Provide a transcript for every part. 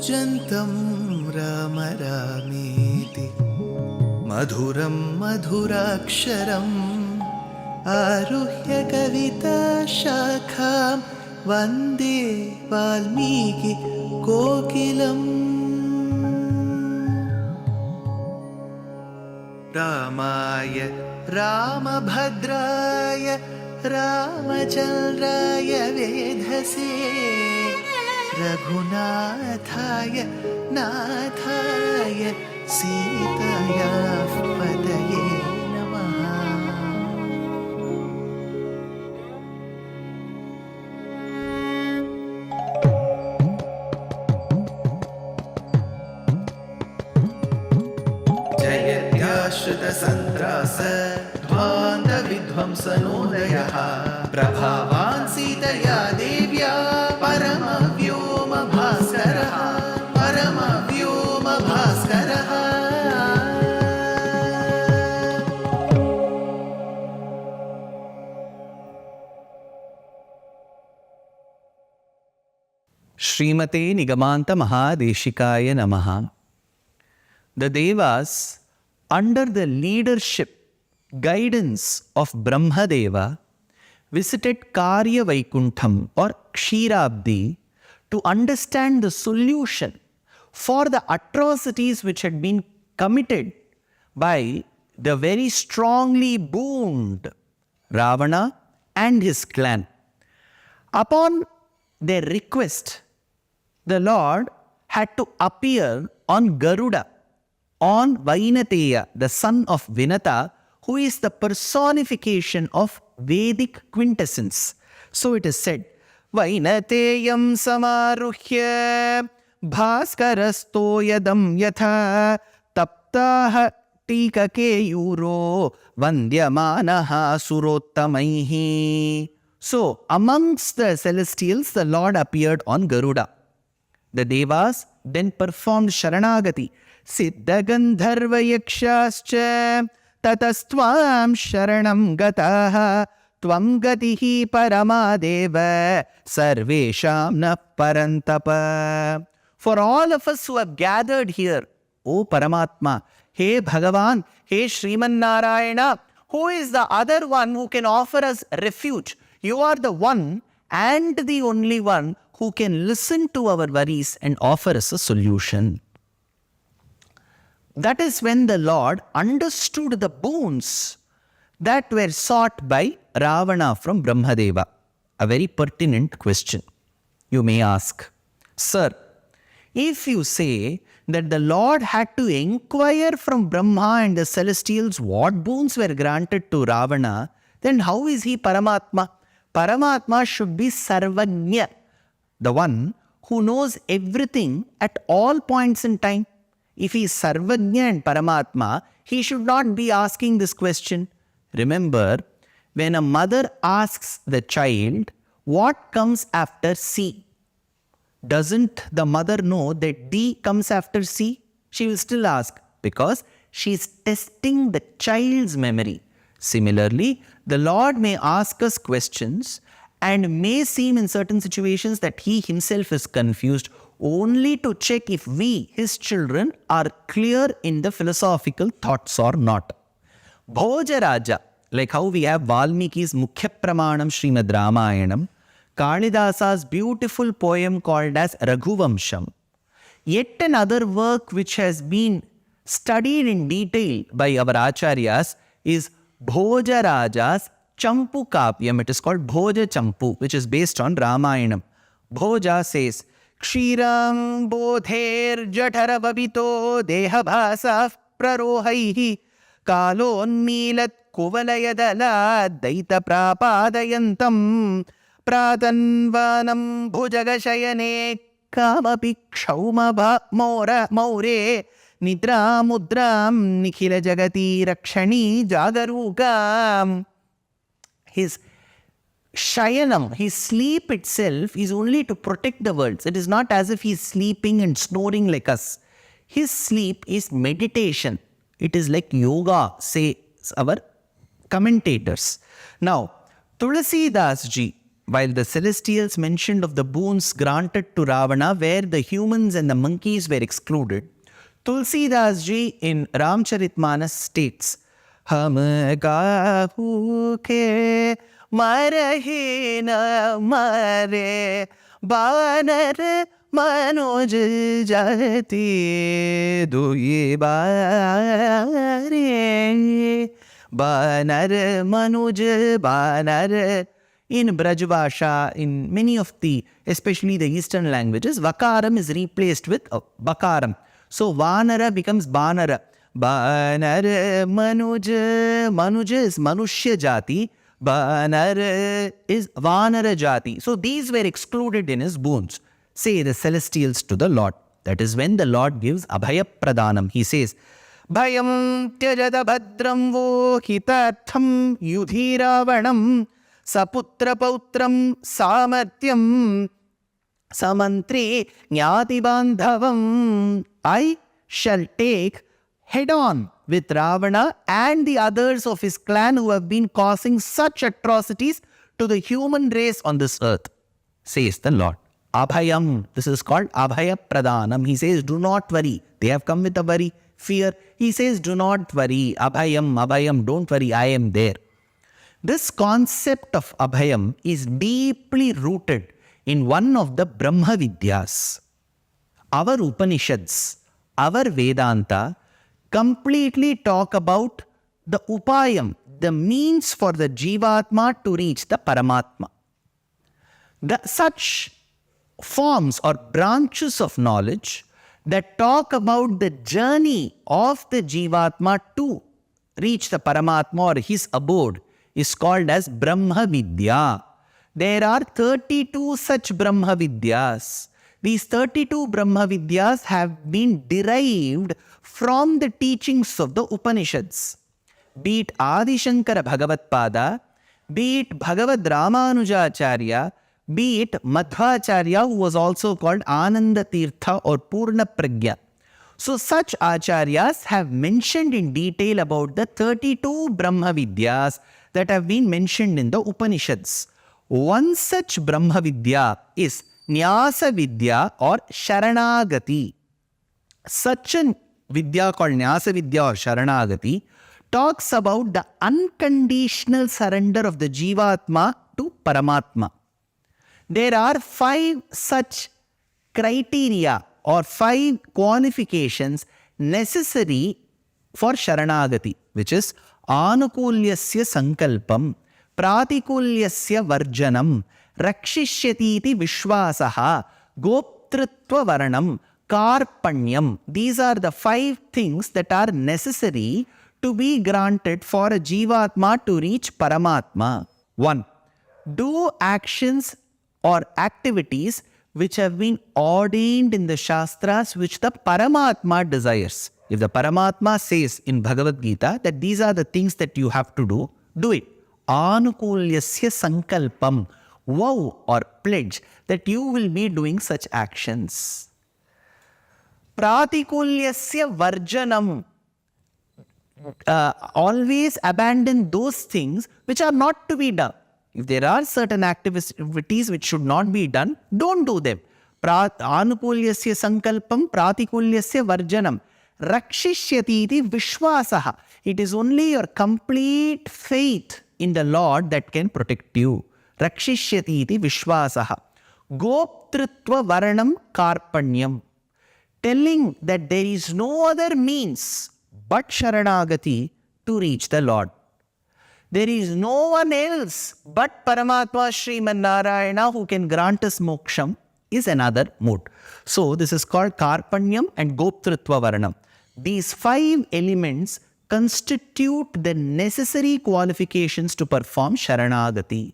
कूजन्तं राम रामेति मधुरं मधुराक्षरम् आरुह्य कविताशाखां वन्दे वाल्मीकि कोकिलम्। रामाय रामभद्राय रामचन्द्राय वेधसे रघुनाथाय नाथाय सीतायाः पतये नमः। जयत्याश्रितसन्त्रास ध्वान्तविध्वंसनोदयः प्रभावान् सीतया देव्या परमव्योमभास्करः परमव्योमभास्करः। Srimate Nigamanta Mahadeshikaya Namaha. The Devas, under the leadership, guidance of Brahmadeva, visited Karya Vaikuntham or Kshirabdi to understand the solution for the atrocities which had been committed by the very strongly booned Ravana and his clan. Upon their request, the Lord had to appear on Garuda, on Vainateya, the son of Vinata, who is the personification of Vedic quintessence. So it is said, Vainateyam samaruhya bhaskarasto yadam yatha taptaha tikakeyuro vandyamanaha surottamaihi. So amongst the celestials, the Lord appeared on Garuda. The Devas then performed Sharanagati. Siddha Gandharva Yakshascha Tatastvam Sharanam Gataha Tvam Gatihi Paramadeva Sarvesham Na Parantapa. For all of us who have gathered here, O Paramatma, Hey Bhagavan, Hey Sriman Narayana, who is the other one who can offer us refuge? You are the one and the only one who can listen to our worries and offer us a solution. That is when the Lord understood the boons that were sought by Ravana from Brahmadeva. A very pertinent question. You may ask, Sir, if you say that the Lord had to inquire from Brahma and the celestials what boons were granted to Ravana, then how is he Paramatma? Paramatma should be Sarvagnya, the one who knows everything at all points in time. If he is Sarvagnya and Paramatma, he should not be asking this question. Remember, when a mother asks the child, what comes after C? Doesn't the mother know that D comes after C? She will still ask because she is testing the child's memory. Similarly, the Lord may ask us questions and may seem in certain situations that he himself is confused only to check if we, his children, are clear in the philosophical thoughts or not. Bhoja Raja, like how we have Valmiki's Mukhya Pramanam Srimad Ramayanam, Kalidasa's beautiful poem called as Raghuvamsham, yet another work which has been studied in detail by our acharyas is Bhoja Raja's Champu Kapyam. It is called Bhoja Champu, which is based on Ramayanam. Bhoja says, Kshiram bodher jathara babito deha bhasa prarohaihi kalonmilat kuvalayadala daita prapadayantam pratanvanam bhujagashayane kamapi kshauma more nidra mudram nikhila jagati rakshani jagarukam. His shayanam, his sleep itself is only to protect the worlds. It is not as if he is sleeping and snoring like us. His sleep is meditation. It is like yoga, say our commentators. Now, Tulsi Das ji, while the celestials mentioned of the boons granted to Ravana where the humans and the monkeys were excluded, Tulsidas ji in Ramcharitmanas states, Hum gahu ke marhe na mare banar manuj jati duye bare banar manuj banar. In Brajbasha, in many of the, especially the Eastern languages, Vakaram is replaced with Bakaram. So Vanara becomes Banara. Banara Manuj. Manuj is Manushya Jati. Banara is Vanara Jati. So these were excluded in his boons. Say the celestials to the Lord. That is when the Lord gives Abhaya Pradhanam. He says, Bhayam Tyajada Bhadram Vo Hitartham Yudhiravanam Saputra Pautram Samartyam Samantri Nyati Bandhavam. I shall take head on with Ravana and the others of his clan who have been causing such atrocities to the human race on this earth, says the Lord. Abhayam, this is called Abhaya Pradhanam. He says, do not worry. They have come with a worry, fear. He says, do not worry. Abhayam, Abhayam, don't worry, I am there. This concept of Abhayam is deeply rooted in one of the Brahma Vidyas. Our Upanishads, our Vedanta, completely talk about the Upayam, the means for the Jivatma to reach the Paramatma. Such forms or branches of knowledge that talk about the journey of the Jivatma to reach the Paramatma or his abode is called as Brahma Vidya. There are 32 such Brahma Vidyas. These 32 Brahma Vidyas have been derived from the teachings of the Upanishads. Be it Adi Shankara Bhagavatpada, be it Bhagavad Ramanujacharya, be it Madhvacharya, who was also called Ananda Tirtha or Purna Pragya. So such acharyas have mentioned in detail about the 32 Brahma Vidyas that have been mentioned in the Upanishads. One such Brahma Vidya is Nyasa Vidya or Sharanagati. Such a Vidya called Nyasa Vidya or Sharanagati talks about the unconditional surrender of the Jivatma to Paramatma. There are 5 such criteria or 5 qualifications necessary for Sharanagati, which is Anukulyasya Sankalpam, Pratikulyasya Varjanam, Rakshishyatiti Vishwasaha, Goptritva Varanam, Karpanyam. These are the 5 things that are necessary to be granted for a Jivatma to reach Paramatma. 1. Do actions or activities which have been ordained in the Shastras which the Paramatma desires. If the Paramatma says in Bhagavad Gita that these are the things that you have to do it. Anukulyasya sankalpam, vow or pledge that you will be doing such actions. Pratikulyasya varjanam, always abandon those things which are not to be done. If there are certain activities which should not be done, don't do them. Anukulyasya sankalpam, pratikulyasya varjanam. Rakshishyatiti vishwasaha. It is only your complete faith in the Lord that can protect you. Rakshishyatiti vishwasaha. Goptritva varanam karpanyam. Telling that there is no other means but Sharanagati to reach the Lord. There is no one else but Paramatma Sriman Narayana who can grant us moksham is another mode. So this is called Karpanyam and Goptritva Varanam. These 5 elements constitute the necessary qualifications to perform Sharanagati.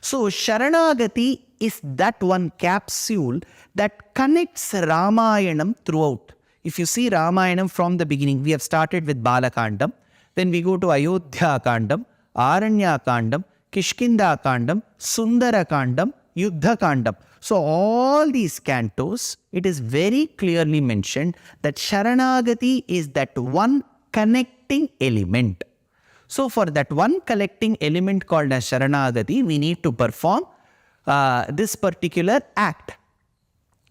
So Sharanagati is that one capsule that connects Ramayanam throughout. If you see Ramayanam from the beginning, we have started with Bala Kandam, then we go to Ayodhya Kandam, Aranya Kandam, Kishkinda Kandam, Sundara Kandam, Yuddha Kandam. So all these cantos, it is very clearly mentioned that Sharanagati is that one connecting element. So for that one connecting element called as Sharanagati, we need to perform this particular act?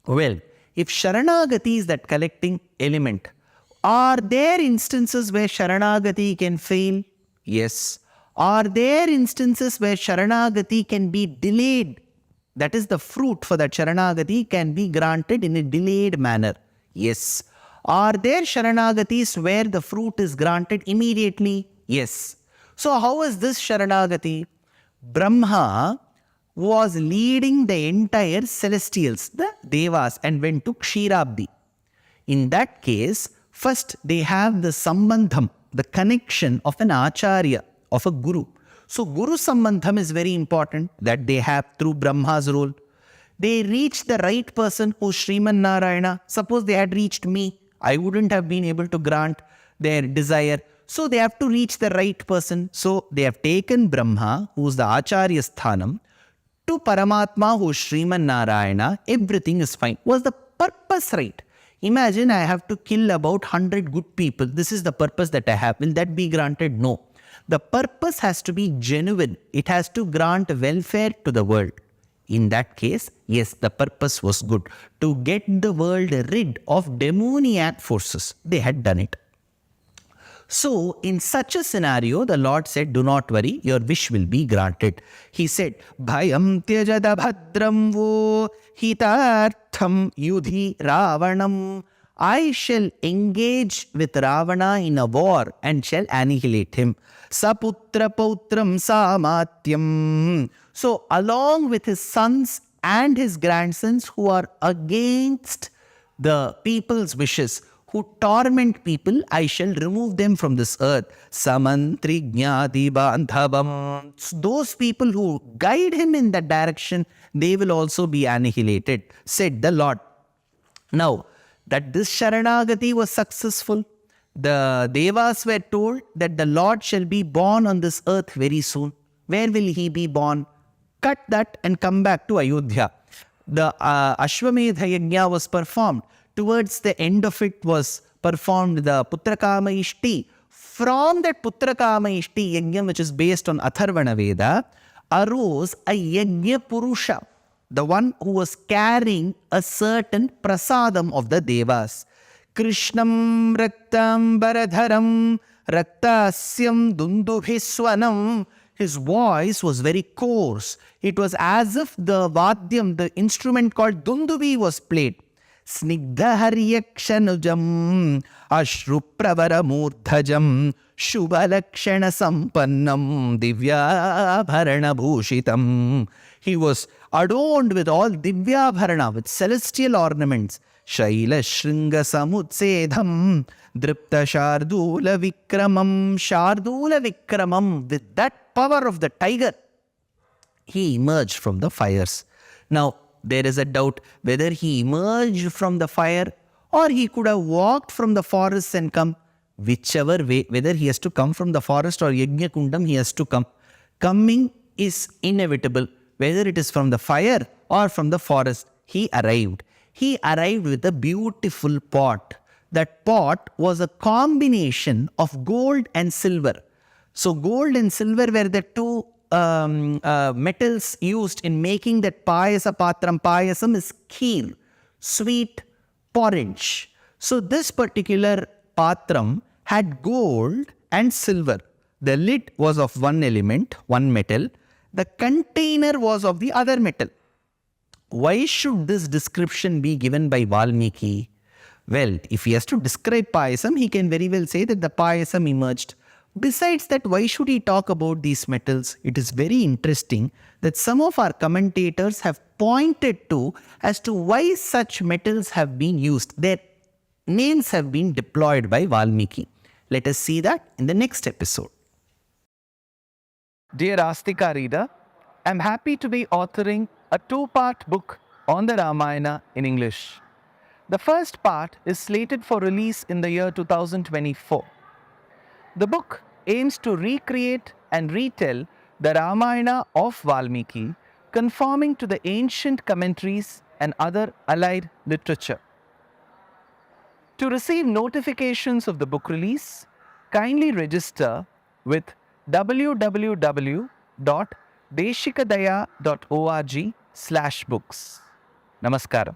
Well, if Sharanagati is that collecting element, are there instances where Sharanagati can fail? Yes. Are there instances where Sharanagati can be delayed? That is, the fruit for that Sharanagati can be granted in a delayed manner. Yes. Are there Sharanagatis where the fruit is granted immediately? Yes. So how is this Sharanagati? Brahma was leading the entire celestials, the Devas, and went to Kshirabdi. In that case, first they have the sambandham, the connection of an acharya, of a guru. So guru sambandham is very important, that they have through Brahma's role. They reach the right person who's Sriman Narayana. Suppose they had reached me, I wouldn't have been able to grant their desire. So they have to reach the right person. So they have taken Brahma, who's the acharya sthanam, to Paramatma, who is Sriman Narayana. Everything is fine. Was the purpose right? Imagine I have to kill about 100 good people. This is the purpose that I have. Will that be granted? No. The purpose has to be genuine. It has to grant welfare to the world. In that case, yes, the purpose was good. To get the world rid of demoniac forces. They had done it. So, in such a scenario, the Lord said, do not worry, your wish will be granted. He said, Bhayam tyajada bhadram vo hitartham yudhi ravanam. I shall engage with Ravana in a war and shall annihilate him. Saputra pautram samatyam. So, along with his sons and his grandsons who are against the people's wishes, who torment people, I shall remove them from this earth. Samantri jnati bandhavam. Those people who guide him in that direction, they will also be annihilated, said the Lord. Now, that this Sharanagati was successful, the Devas were told that the Lord shall be born on this earth very soon. Where will he be born? Cut that and come back to Ayodhya. The Ashwamedha Yajna was performed. Towards the end of it was performed the Putrakama Ishti. From that Putrakama Ishti Yajna, which is based on Atharvana Veda, arose a Yajna Purusha, the one who was carrying a certain prasadam of the Devas. Krishnam Raktam Baradharam Raktasyam Dundubhiswanam. His voice was very coarse. It was as if the Vadyam, the instrument called Dundubi, was played. Snigdha Haryakshanujam Ashrupravara Murdhajam Shubhalakshana Sampannam Divyabharana Bhushitam. He was adorned with all Divyabharana, with celestial ornaments. Shaila Shringa Samutsedham Dripta Shardula Vikramam. Shardula Vikramam. With that power of the tiger, he emerged from the fires. Now, there is a doubt whether he emerged from the fire or he could have walked from the forest and come. Whichever way, whether he has to come from the forest or Yajna Kundam, he has to come. Coming is inevitable. Whether it is from the fire or from the forest, he arrived. He arrived with a beautiful pot. That pot was a combination of gold and silver. So gold and silver were the two metals used in making that payasa patram. Payasam is kheer, sweet porridge. So this particular patram had gold and silver. The lid was of one element, one metal. The container was of the other metal. Why should this description be given by Valmiki? Well, if he has to describe payasam, he can very well say that the payasam emerged. Besides that, why should he talk about these metals? It is very interesting that some of our commentators have pointed to as to why such metals have been used. Their names have been deployed by Valmiki. Let us see that in the next episode. Dear Astika reader, I am happy to be authoring a two-part book on the Ramayana in English. The first part is slated for release in the year 2024. The book aims to recreate and retell the Ramayana of Valmiki, conforming to the ancient commentaries and other allied literature. To receive notifications of the book release, kindly register with www.deshikadaya.org books. Namaskaram.